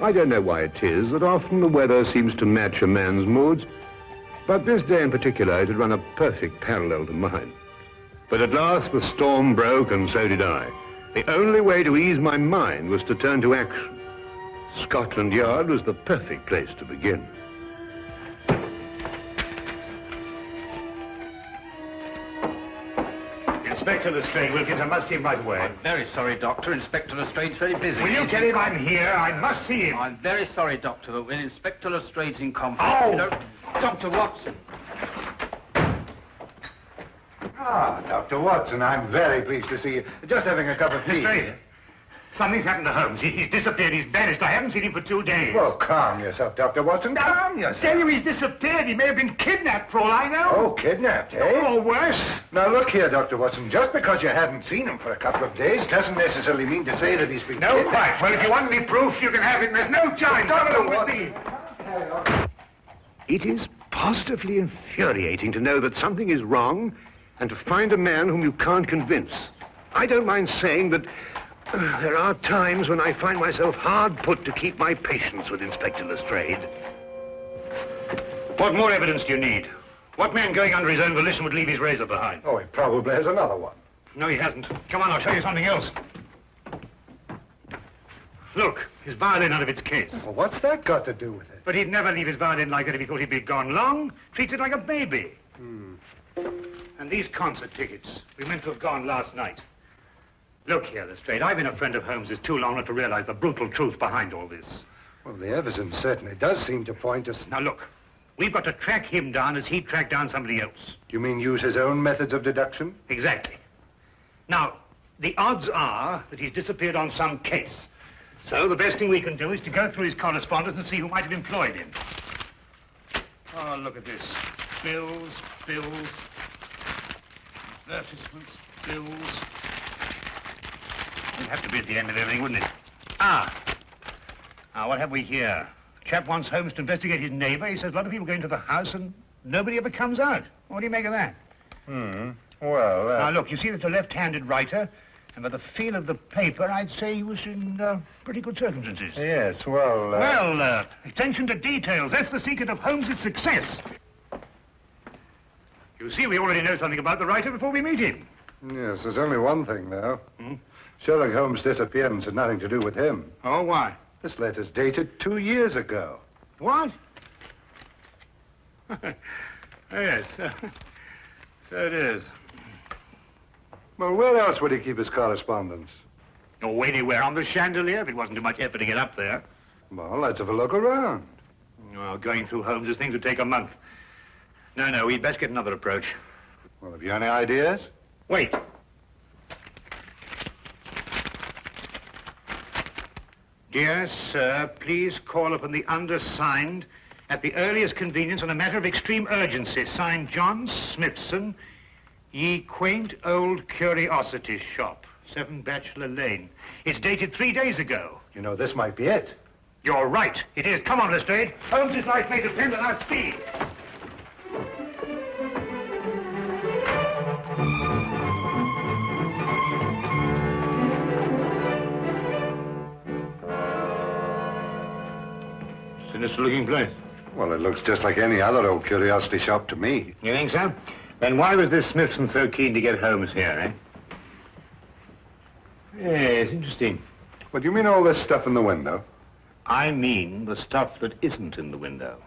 I don't know why it is that often the weather seems to match a man's moods, but this day in particular it had run a perfect parallel to mine. But at last the storm broke, and so did I. The only way to ease my mind was to turn to action. Scotland Yard was the perfect place to begin. Inspector Lestrade, Wilkins, I must see him right away. I'm very sorry, Doctor. Inspector Lestrade's very busy. Will you tell him I'm here? I must see him. I'm very sorry, Doctor, but when Inspector Lestrade's in conference... Oh! You know, Dr. Watson. Ah, Dr. Watson, I'm very pleased to see you. Just having a cup of tea. Lestrade, something's happened to Holmes. He's disappeared. He's vanished. I haven't seen him for 2 days. Well, calm yourself, Dr. Watson. Calm yourself. Tell you he's disappeared. He may have been kidnapped for all I know. Oh, kidnapped, eh? Or worse. Now, look here, Dr. Watson. Just because you haven't seen him for a couple of days doesn't necessarily mean to say that he's been No, kidnapped. quite. Well, if you want any proof, you can have it. There's no time. Come with me. It is positively infuriating to know that something is wrong and to find a man whom you can't convince. I don't mind saying that there are times when I find myself hard put to keep my patience with Inspector Lestrade. What more evidence do you need? What man going under his own volition would leave his razor behind? Oh, he probably has another one. No, he hasn't. Come on, I'll show you something else. Look, his violin out of its case. Well, what's that got to do with it? But he'd never leave his violin like that if he thought he'd be gone long. Treats it like a baby. And these concert tickets, we meant to have gone last night. Look here, Lestrade, I've been a friend of Holmes's too long not to realize the brutal truth behind all this. Well, the evidence certainly does seem to point us... Now look, we've got to track him down as he tracked down somebody else. You mean use his own methods of deduction? Exactly. Now, the odds are that he's disappeared on some case. So the best thing we can do is to go through his correspondence and see who might have employed him. Oh, look at this. Bills, advertisements, bills. It'd have to be at the end of everything, wouldn't it? Now, what have we here? Chap wants Holmes to investigate his neighbor. He says a lot of people go into the house and nobody ever comes out. What do you make of that? Well, Now, look, you see that's a left-handed writer, and by the feel of the paper, I'd say he was in pretty good circumstances. Yes, well... Well, attention to details. That's the secret of Holmes' success. You see, we already know something about the writer before we meet him. Yes, there's only one thing, though. Sherlock Holmes' disappearance had nothing to do with him. Oh, why? This letter's dated 2 years ago. What? Yes, so it is. Well, where else would he keep his correspondence? Oh, anywhere on the chandelier, if it wasn't too much effort to get up there. Well, let's have a look around. Oh, going through Holmes' things would take a month. No, we'd best get another approach. Well, have you any ideas? Wait. Dear sir, please call upon the undersigned at the earliest convenience on a matter of extreme urgency. Signed, John Smithson, Ye Quaint Old Curiosity Shop, 7 Bachelor Lane. It's dated 3 days ago. You know, this might be it. You're right. It is. Come on, Lestrade. Holmes' life may depend on our speed. Sinister-looking place. Well, it looks just like any other old curiosity shop to me. You think so? Then why was this Smithson so keen to get Holmes here, eh? Yes, interesting. What do you mean all this stuff in the window? I mean the stuff that isn't in the window.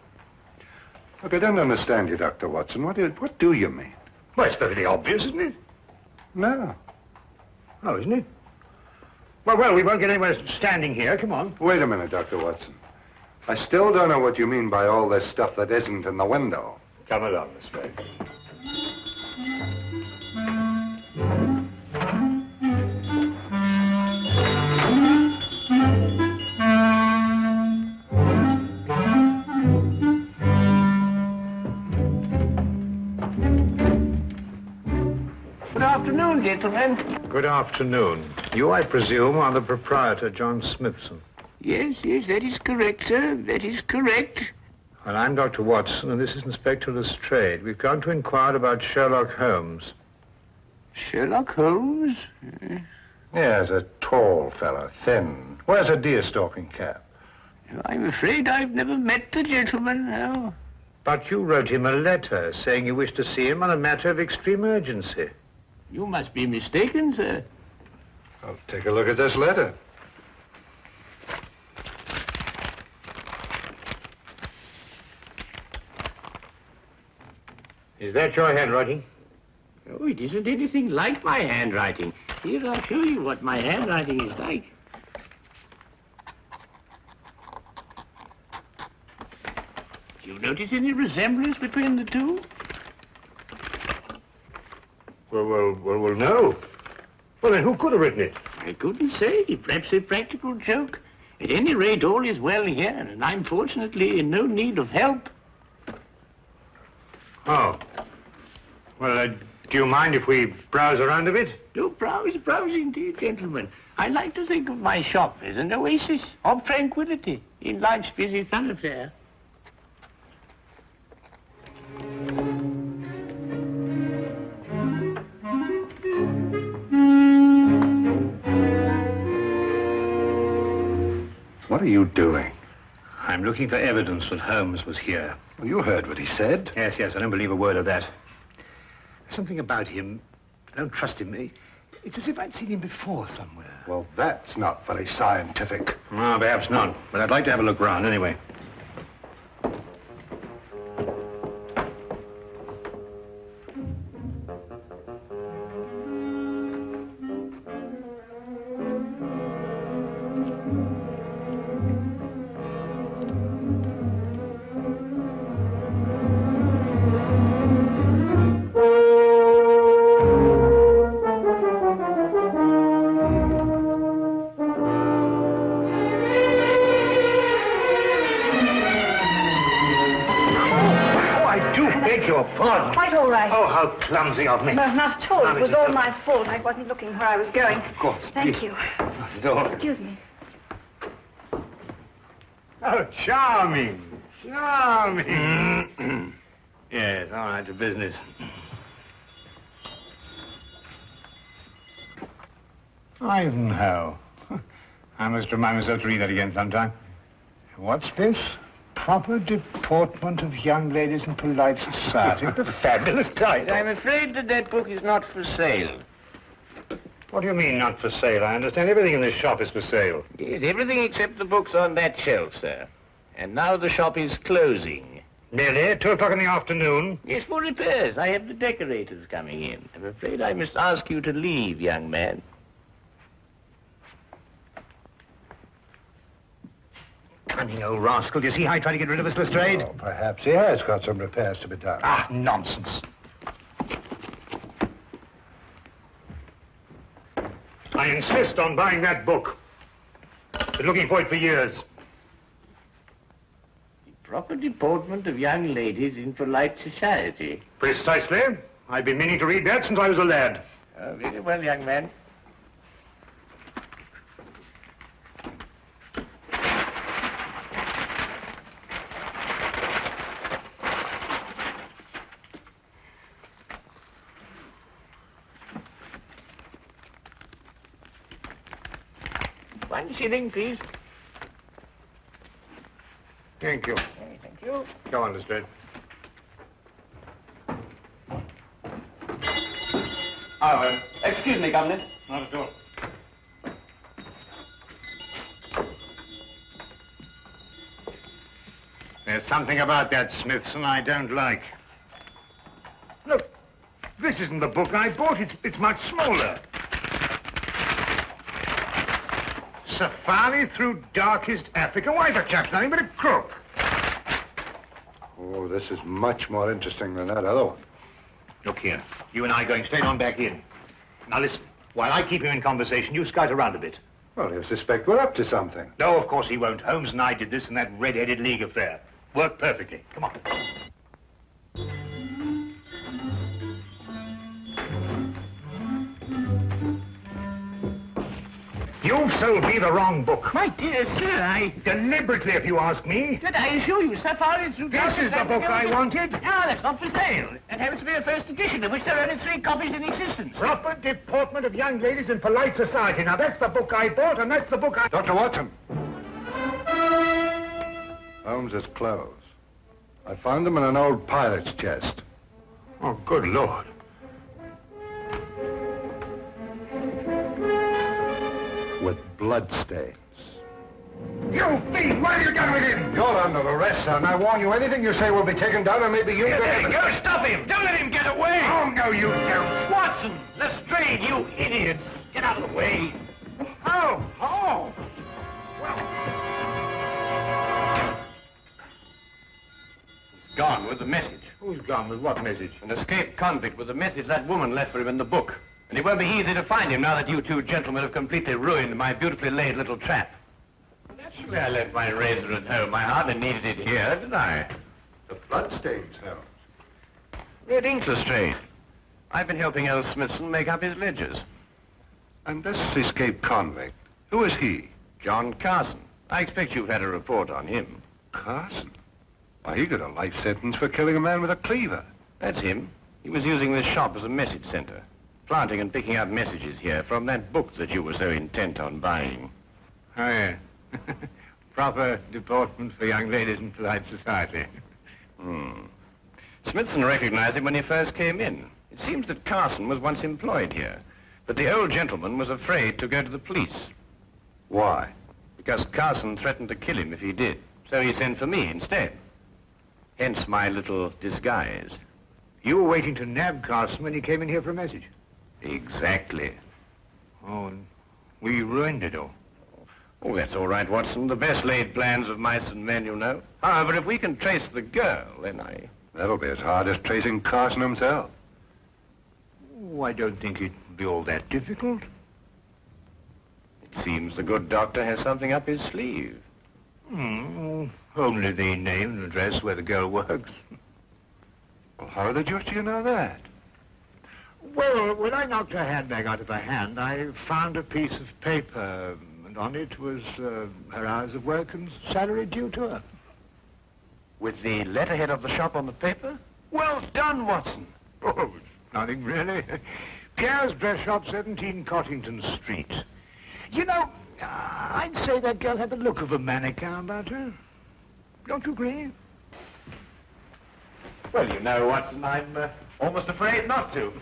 Look, I don't understand you, Dr. Watson. What do you mean? Well, it's perfectly obvious, isn't it? No. Oh, isn't it? Well, we won't get anywhere standing here. Come on. Wait a minute, Dr. Watson. I still don't know what you mean by all this stuff that isn't in the window. Come along, Lestrade. Good afternoon, gentlemen. Good afternoon. You, I presume, are the proprietor, John Smithson. Yes, that is correct, sir. That is correct. Well, I'm Dr. Watson, and this is Inspector Lestrade. We've come to inquire about Sherlock Holmes. Sherlock Holmes? Yes, a tall fella, thin. Wears a deer-stalking cap. I'm afraid I've never met the gentleman, no. But you wrote him a letter saying you wished to see him on a matter of extreme urgency. You must be mistaken, sir. I'll take a look at this letter. Is that your handwriting? Oh, it isn't anything like my handwriting. Here, I'll show you what my handwriting is like. Do you notice any resemblance between the two? Well, no. Well, then who could have written it? I couldn't say. Perhaps a practical joke. At any rate, all is well here, and I'm fortunately in no need of help. Oh. Well, do you mind if we browse around a bit? Do browse indeed, gentlemen. I like to think of my shop as an oasis of tranquility in life's busy thoroughfare. What are you doing? I'm looking for evidence that Holmes was here. Well, you heard what he said. Yes, I don't believe a word of that. There's something about him. I don't trust him. It's as if I'd seen him before somewhere. Well, that's not very scientific. No, perhaps not. But I'd like to have a look round anyway. Quite all right. Oh, how clumsy of me. No, not at all. No, It was Mrs. all my fault. I wasn't looking where I was going. Of course. Thank Please. you. Not at all. Excuse me. Oh, charming. Charming. Yes, all right, to business. Ivanhoe. I must remind myself to read that again sometime. What's this? Proper deportment of young ladies in polite society. What a fabulous title. I'm afraid that book is not for sale. What do you mean, not for sale? I understand everything in this shop is for sale. Yes, everything except the books on that shelf, sir. And now the shop is closing. Nearly 2 o'clock in the afternoon. Yes, for repairs. I have the decorators coming in. I'm afraid I must ask you to leave, young man. Cunning old rascal. Do you see how he tried to get rid of us, Lestrade? Oh, perhaps he has got some repairs to be done. Ah, nonsense. I insist on buying that book. Been looking for it for years. The proper deportment of young ladies in polite society. Precisely. I've been meaning to read that since I was a lad. Very well, young man. $1 please. Thank you. Thank you. Go on, Lestrade. Excuse me, Governor. Not at all. There's something about that Smithson I don't like. Look, this isn't the book I bought. It's much smaller. Safari through darkest Africa. Why, the chap's nothing but a crook. Oh, this is much more interesting than that other one. Look here. You and I are going straight on back in. Now listen, while I keep him in conversation, you scout around a bit. Well, he'll suspect we're up to something. No, of course he won't. Holmes and I did this in that red-headed league affair. Worked perfectly. Come on. You've sold me the wrong book. My dear sir, Deliberately, if you ask me. I assure you, Safari through This is the book I wanted. No, that's not for sale. That happens to be a first edition, of which there are only 3 copies in existence. Proper deportment of young ladies in polite society. Now, that's the book I bought, and that's the book I... Dr. Watson. Holmes's clothes. I found them in an old pilot's chest. Oh, good Lord. With bloodstains. You thief! What have you done with him? You're under arrest, son. I warn you, anything you say will be taken down, and maybe you... Go, stop him! Don't let him get away! Oh, no, you don't. Watson! Lestrade, you idiots! Get out of the way! Oh! He's gone with the message. Who's gone with what message? An escaped convict with the message that woman left for him in the book. And it won't be easy to find him now that you two gentlemen have completely ruined my beautifully laid little trap. Naturally, I left my razor at home. I hardly needed it here, did I? The bloodstains, Holmes. Red ink, Lestrade. I've been helping old Smithson make up his ledgers. And this escaped convict, who is he? John Carson. I expect you've had a report on him. Carson? Why, he got a life sentence for killing a man with a cleaver. That's him. He was using this shop as a message center, planting and picking up messages here from that book that you were so intent on buying. Oh, yeah. Proper deportment for young ladies in polite society. Smithson recognized him when he first came in. It seems that Carson was once employed here, but the old gentleman was afraid to go to the police. Why? Because Carson threatened to kill him if he did, so he sent for me instead. Hence my little disguise. You were waiting to nab Carson when he came in here for a message. Exactly. Oh, and we ruined it all. Oh, that's all right, Watson. The best laid plans of mice and men, you know. However, if we can trace the girl, then That'll be as hard as tracing Carson himself. Oh, I don't think it'd be all that difficult. It seems the good doctor has something up his sleeve. Only the name and address where the girl works. Well, how the deuce do you know that? Well, when I knocked her handbag out of her hand, I found a piece of paper, and on it was her hours of work and salary due to her. With the letterhead of the shop on the paper? Well done, Watson. Oh, nothing really. Pierre's Dress Shop, 17 Cottington Street. You know, I'd say that girl had the look of a mannequin about her. Don't you agree? Well, you know, Watson, I'm almost afraid not to.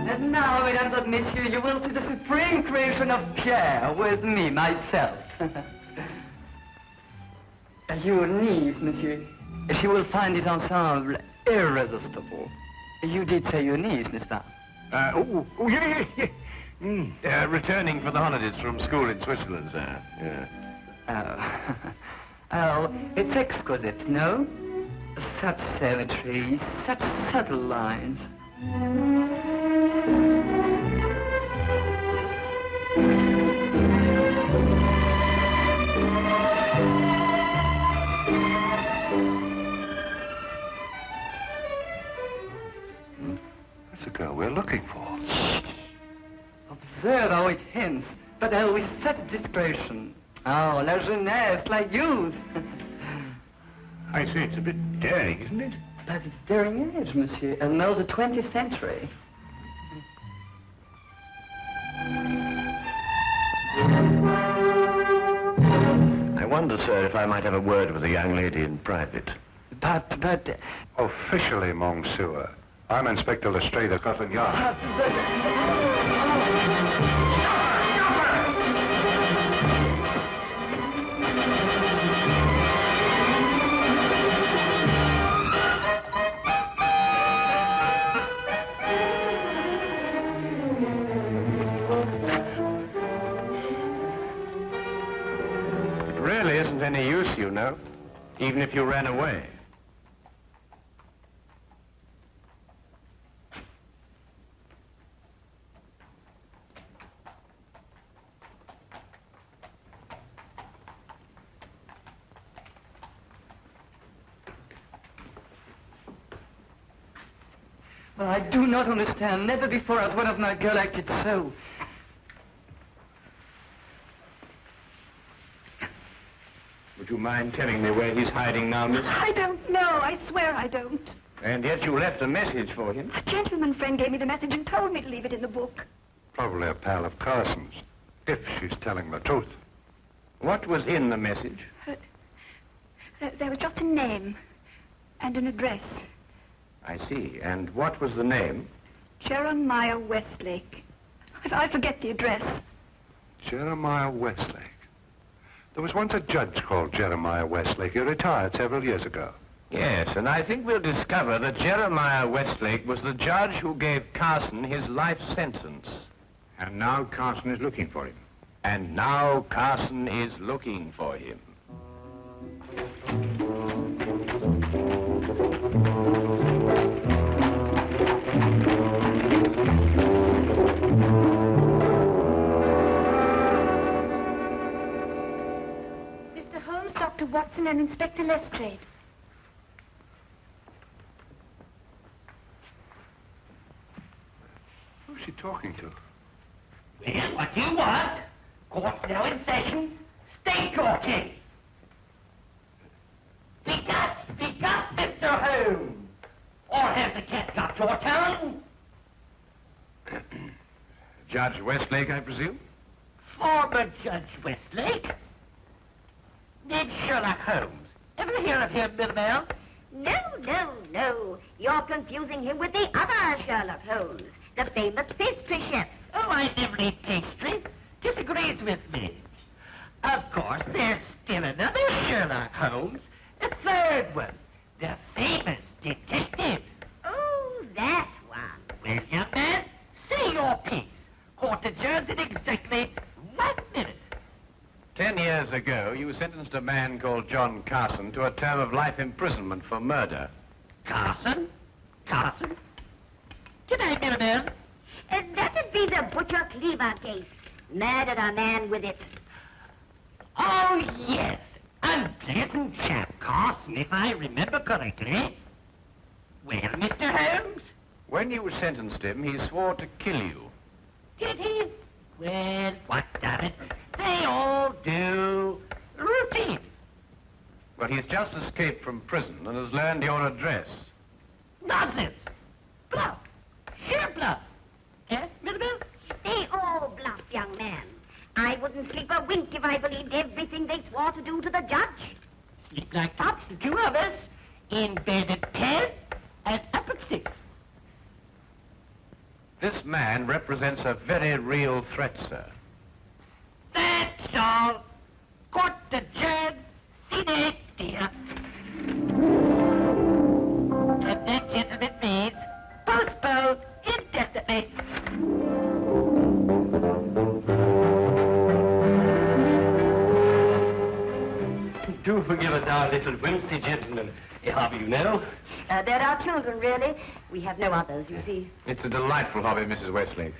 And now, mesdames and messieurs, you will see the supreme creation of Pierre with me, myself. Your niece, monsieur. She will find this ensemble irresistible. You did say your niece, n'est-ce pas? Yeah. Returning for the holidays from school in Switzerland, sir. Yeah. Oh, it's exquisite, no? Such symmetry, such subtle lines. That's the girl we're looking for. Observe how it hints, but with such discretion. Oh, la jeunesse, la youth. I say it's a bit daring, isn't it? But it's daring age, monsieur, and now the 20th century. I wonder, sir, if I might have a word with the young lady in private. But... Officially, Monsieur, I'm Inspector Lestrade of Scotland Yard. It really isn't any use, you know, even if you ran away. Well, I do not understand. Never before has one of my girl acted so. Would you mind telling me where he's hiding now, miss? I don't know. I swear I don't. And yet you left a message for him. A gentleman friend gave me the message and told me to leave it in the book. Probably a pal of Carson's, if she's telling the truth. What was in the message? There was just a name and an address. I see. And what was the name? Jeremiah Westlake. I forget the address. Jeremiah Westlake. There was once a judge called Jeremiah Westlake. He retired several years ago. Yes, and I think we'll discover that Jeremiah Westlake was the judge who gave Carson his life sentence. And now Carson is looking for him. And now Carson is looking for him. Mr. Holmes, Dr. Watson, and Inspector Lestrade. Who's she talking to? Well, what do you want? Court's now in session. State your case. Speak up, Mr. Holmes. Or has the cat got your tongue? Judge Westlake, I presume? Former Judge Westlake? Did Sherlock Holmes ever hear of him, Middleman? No. You're confusing him with the other Sherlock Holmes, the famous pastry chef. Oh, I never eat pastry. Disagrees with me. Of course, there's still another Sherlock Holmes, a third one, the famous detective. Oh, that one. Well, young man, say your piece. Court adjourns in exactly 1 minute. 10 years ago, you sentenced a man called John Carson to a term of life imprisonment for murder. Carson? G'day, Middleman. That'd be the Butcher Cleaver case. Murdered a man with it. Oh, yes. Unpleasant chap, Carson, if I remember correctly. Well, Mr. Holmes? When you sentenced him, he swore to kill you. Did he? Well, what of it? They all do. Routine. Well, he's just escaped from prison and has learned your address. Nonsense. Bluff. Sheer bluff. Yes, Middleman? They all bluff, young man. I wouldn't sleep a wink if I believed everything they swore to do to the judge. Sleep like tops, the two of us. In bed at 10 and up at 6. This man represents a very real threat, sir. That's all. Court adjourned. Sine die. And that, gentlemen, means postponed indefinitely. Do forgive us our little whimsy, gentlemen. A hobby, you know. They're our children, really. We have no others, you see. It's a delightful hobby, Mrs. Westlake.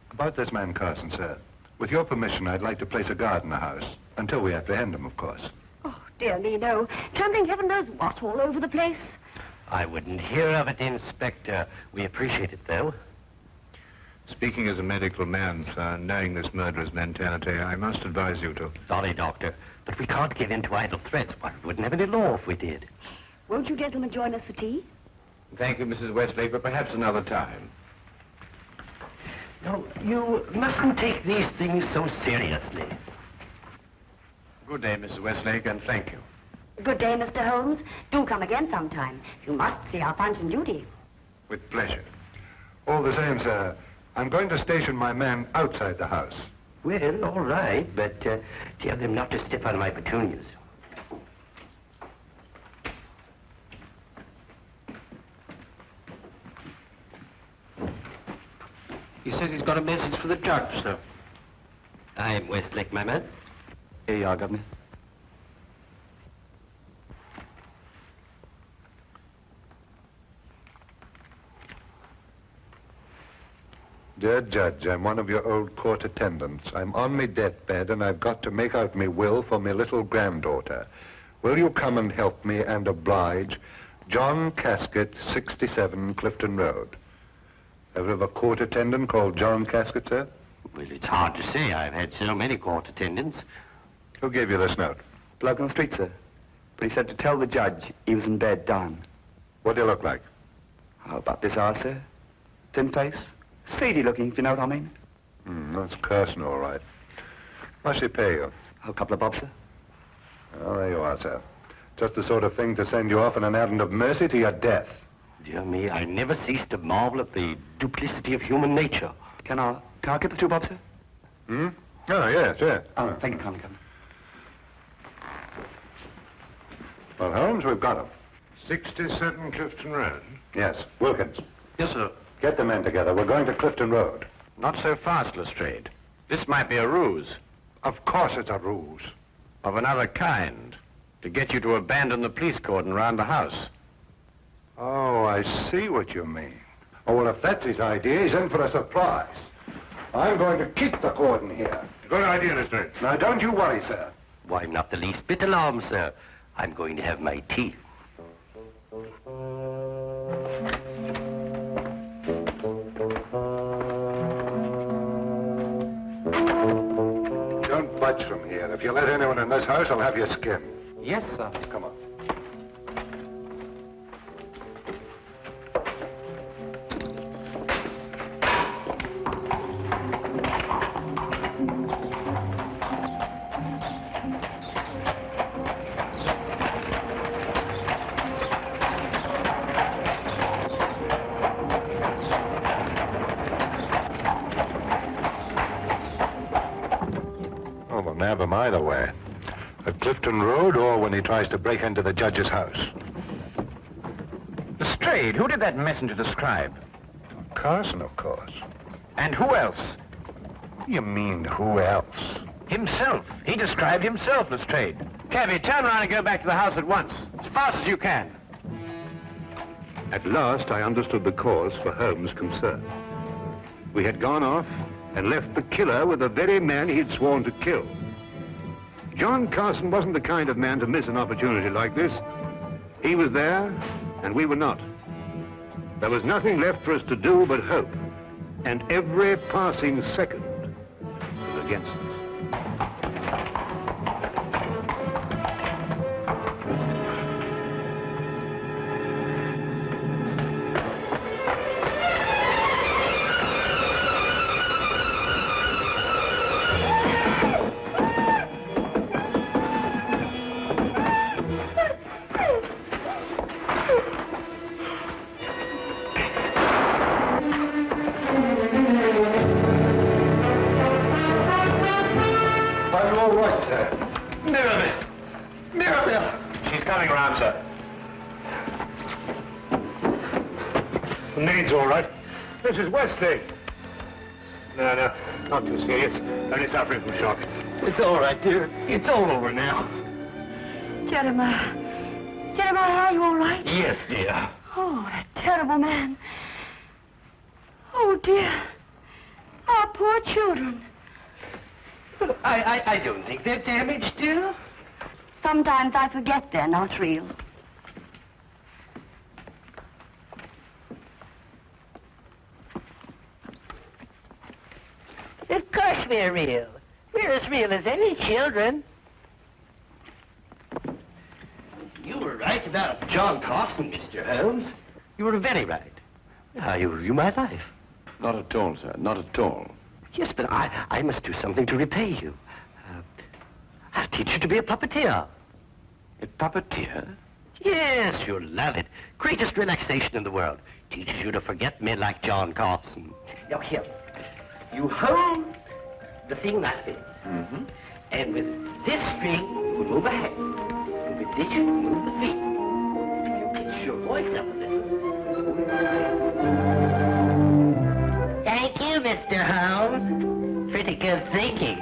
About this man Carson, sir. With your permission, I'd like to place a guard in the house. Until we apprehend him, of course. Oh, dear me, no. Tumbling heaven knows what all over the place. I wouldn't hear of it, Inspector. We appreciate it, though. Speaking as a medical man, sir, knowing this murderer's mentality, I must advise you to... Sorry, Doctor, but we can't give in to idle threats. Why, we wouldn't have any law if we did. Won't you gentlemen join us for tea? Thank you, Mrs. Westlake, but perhaps another time. No, you mustn't take these things so seriously. Good day, Mrs. Westlake, and thank you. Good day, Mr. Holmes. Do come again sometime. You must see our Punch and Judy. With pleasure. All the same, sir, I'm going to station my men outside the house. Well, all right, but tell them not to step on my petunias. He says he's got a message for the judge, sir. I'm Westlake, my man. Here you are, Governor. Dear Judge, I'm one of your old court attendants. I'm on me deathbed and I've got to make out me will for me little granddaughter. Will you come and help me and oblige? John Casket, 67 Clifton Road. Ever have a court attendant called John Casket, sir? Well, it's hard to say. I've had so many court attendants. Who gave you this note? Bloke on the street, sir. But he said to tell the judge he was in bed dying. What do you look like? How about this eye, sir? Thin face, seedy looking, if you know what I mean. That's Carson, all right. What's he pay you? A couple of bob, sir. Oh, there you are, sir. Just the sort of thing to send you off on an errand of mercy to your death. Dear me, I never cease to marvel at the duplicity of human nature. Can I get the 2 bob, sir? Oh, yes, yes. Oh, thank you, kindly. Well, Holmes, we've got him. 67 Clifton Road. Yes, Wilkins. Yes, sir. Get the men together. We're going to Clifton Road. Not so fast, Lestrade. This might be a ruse. Of course it's a ruse. Of another kind. To get you to abandon the police cordon round the house. Oh, I see what you mean. Oh, well, if that's his idea, he's in for a surprise. I'm going to keep the cordon here. Good idea, Lestrade. Now, don't you worry, sir. Why, not the least bit alarmed, sir. I'm going to have my tea. Don't budge from here. If you let anyone in this house, I'll have your skin. Yes, sir. Come on. We'll nab him either way. At Clifton Road or when he tries to break into the judge's house. Lestrade, who did that messenger describe? Carson, of course. And who else? You mean who else? Himself. He described himself, Lestrade. Cabby, turn around and go back to the house at once. As fast as you can. At last, I understood the cause for Holmes' concern. We had gone off and left the killer with the very man he'd sworn to kill. John Carson wasn't the kind of man to miss an opportunity like this. He was there, and we were not. There was nothing left for us to do but hope, and every passing second was against us. She's coming around, sir. The maid's all right. Mrs. Westlake. No, not too serious. Only suffering from shock. It's all right, dear. It's all over now. Jeremiah. Jeremiah, are you all right? Yes, dear. Oh, that terrible man. Oh, dear. Our poor children. Well, I don't think they're damaged, dear. Sometimes I forget they're not real. Of course we're real. We're as real as any children. You were right about John Carson, Mr. Holmes. You were very right. Now, you ruined my life. Not at all, sir. Not at all. Yes, but I must do something to repay you. I'll teach you to be a puppeteer. A puppeteer? Yes, you'll love it. Greatest relaxation in the world. Teaches you to forget men like John Carson. Now, here. You hold the thing like this. Mm-hmm. And with this string, you move a hand. And with this, you move the feet. You pitch your voice up a little. Thank you, Mr. Holmes. Pretty good thinking.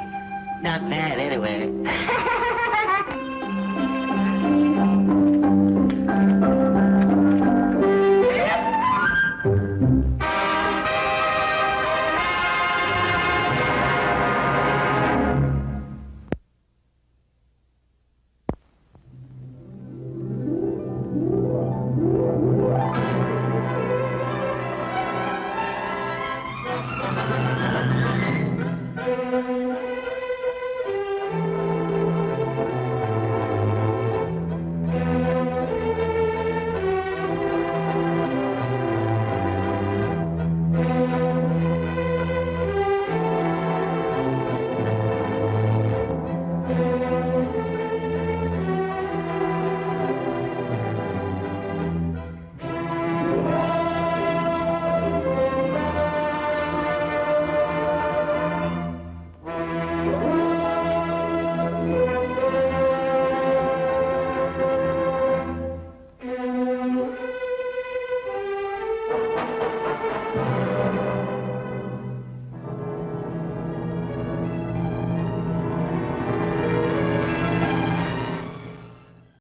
Not bad, anyway.